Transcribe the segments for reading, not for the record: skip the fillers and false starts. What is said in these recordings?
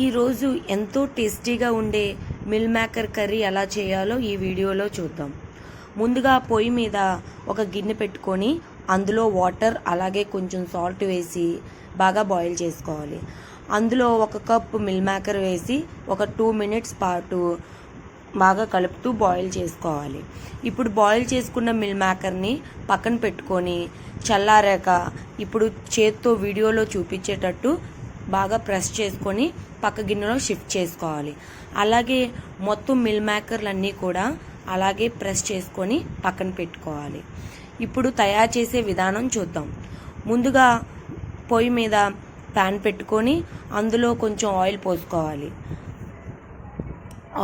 ఈరోజు ఎంతో టేస్టీగా ఉండే మిల్ మేకర్ కర్రీ ఎలా చేయాలో ఈ వీడియోలో చూద్దాం. ముందుగా పొయ్యి మీద ఒక గిన్నె పెట్టుకొని అందులో వాటర్ అలాగే కొంచెం సాల్ట్ వేసి బాగా బాయిల్ చేసుకోవాలి. అందులో ఒక కప్ మిల్ మేకర్ వేసి ఒక 2 మినిట్స్ పాటు బాగా కలుపుతూ బాయిల్ చేసుకోవాలి. ఇప్పుడు బాయిల్ చేసుకున్న మిల్ మేకర్ని పక్కన పెట్టుకొని చల్లారాక ఇప్పుడు చేత్తో వీడియోలో చూపించేటట్టు బాగా ప్రెస్ చేసుకొని పక్క గిన్నెలో షిఫ్ట్ చేసుకోవాలి. అలాగే మొత్తం మిల్ మేకర్లన్నీ కూడా అలాగే ప్రెస్ చేసుకొని పక్కన పెట్టుకోవాలి. ఇప్పుడు తయారు చేసే విధానం చూద్దాం. ముందుగా పొయ్యి మీద ప్యాన్ పెట్టుకొని అందులో కొంచెం ఆయిల్ పోసుకోవాలి.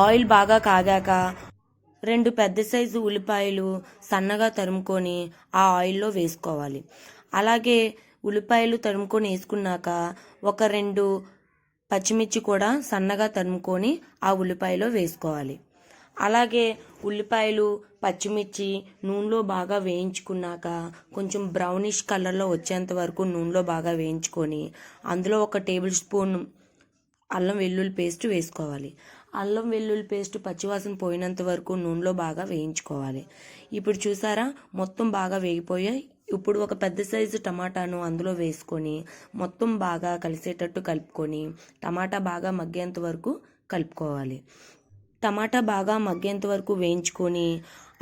ఆయిల్ బాగా కాగాక 2 పెద్ద సైజు ఉల్లిపాయలు సన్నగా తరుముకొని ఆ ఆయిల్లో వేసుకోవాలి. అలాగే ఉల్లిపాయలు తరుముకొని వేసుకున్నాక ఒక 2 పచ్చిమిర్చి కూడా సన్నగా తరుముకొని ఆ ఉల్లిపాయలో వేసుకోవాలి. అలాగే ఉల్లిపాయలు పచ్చిమిర్చి నూనెలో బాగా వేయించుకున్నాక కొంచెం బ్రౌనిష్ కలర్లో వచ్చేంత వరకు నూనెలో బాగా వేయించుకొని అందులో ఒక టేబుల్ స్పూన్ అల్లం వెల్లుల్లి పేస్ట్ వేసుకోవాలి. అల్లం వెల్లుల్లి పేస్ట్ పచ్చివాసన పోయినంత వరకు నూనెలో బాగా వేయించుకోవాలి. ఇప్పుడు చూసారా మొత్తం బాగా వేగిపోయాయి. ఇప్పుడు ఒక పెద్ద సైజు టమాటాను అందులో వేసుకొని మొత్తం బాగా కలిసేటట్టు కలుపుకొని టమాటా బాగా మగ్గేంత వరకు కలుపుకోవాలి. టమాటా బాగా మగ్గేంత వరకు వేయించుకొని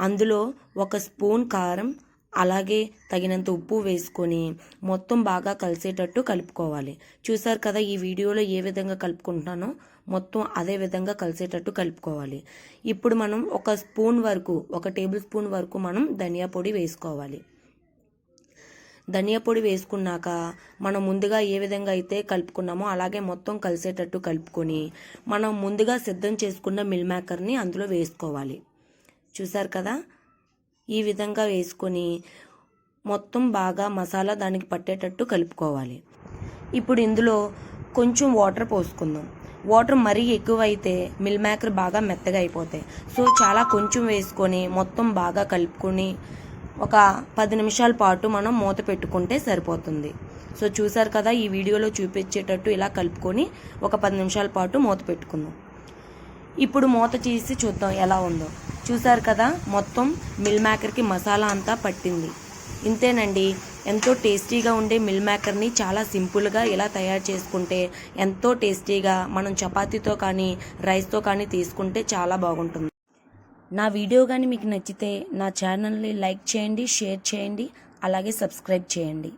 అందులో 1 స్పూన్ కారం అలాగే తగినంత ఉప్పు వేసుకొని మొత్తం బాగా కలిసేటట్టు కలుపుకోవాలి. చూసారు కదా ఈ వీడియోలో ఏ విధంగా కలుపుకుంటున్నానో మొత్తం అదే విధంగా కలిసేటట్టు కలుపుకోవాలి. ఇప్పుడు మనం 1 టేబుల్ స్పూన్ వరకు మనం ధనియా పొడి వేసుకోవాలి. ధనియా పొడి వేసుకున్నాక మనం ముందుగా ఏ విధంగా అయితే కలుపుకున్నామో అలాగే మొత్తం కలిసేటట్టు కలుపుకొని మనం ముందుగా సిద్ధం చేసుకున్న మిల్ మేకర్ని అందులో వేసుకోవాలి. చూసారు కదా ఈ విధంగా వేసుకొని మొత్తం బాగా మసాలా దానికి పట్టేటట్టు కలుపుకోవాలి. ఇప్పుడు ఇందులో కొంచెం వాటర్ పోసుకుందాం. వాటర్ మరీ ఎక్కువైతే మిల్ మేకర్ బాగా మెత్తగా అయిపోతాయి. సో చాలా కొంచెం వేసుకొని మొత్తం బాగా కలుపుకొని ఒక 10 నిమిషాల పాటు మనం మూత పెట్టుకుంటే సరిపోతుంది. సో చూసారు కదా ఈ వీడియోలో చూపించేటట్టు ఇలా కలుపుకొని ఒక 10 నిమిషాల పాటు మూత పెట్టుకుందాం. ఇప్పుడు మూత తీసి చూద్దాం ఎలా ఉందో. చూసారు కదా మొత్తం మిల్ మేకర్కి మసాలా అంతా పట్టింది. ఇంతేనండి, ఎంతో టేస్టీగా ఉండే మిల్ మేకర్ని చాలా సింపుల్గా ఇలా తయారు చేసుకుంటే ఎంతో టేస్టీగా మనం చపాతీతో కానీ రైస్తో కానీ తీసుకుంటే చాలా బాగుంటుంది. నా వీడియో కానీ మీకు నచ్చితే నా ఛానల్ని లైక్ చేయండి, షేర్ చేయండి, అలాగే సబ్స్క్రైబ్ చేయండి.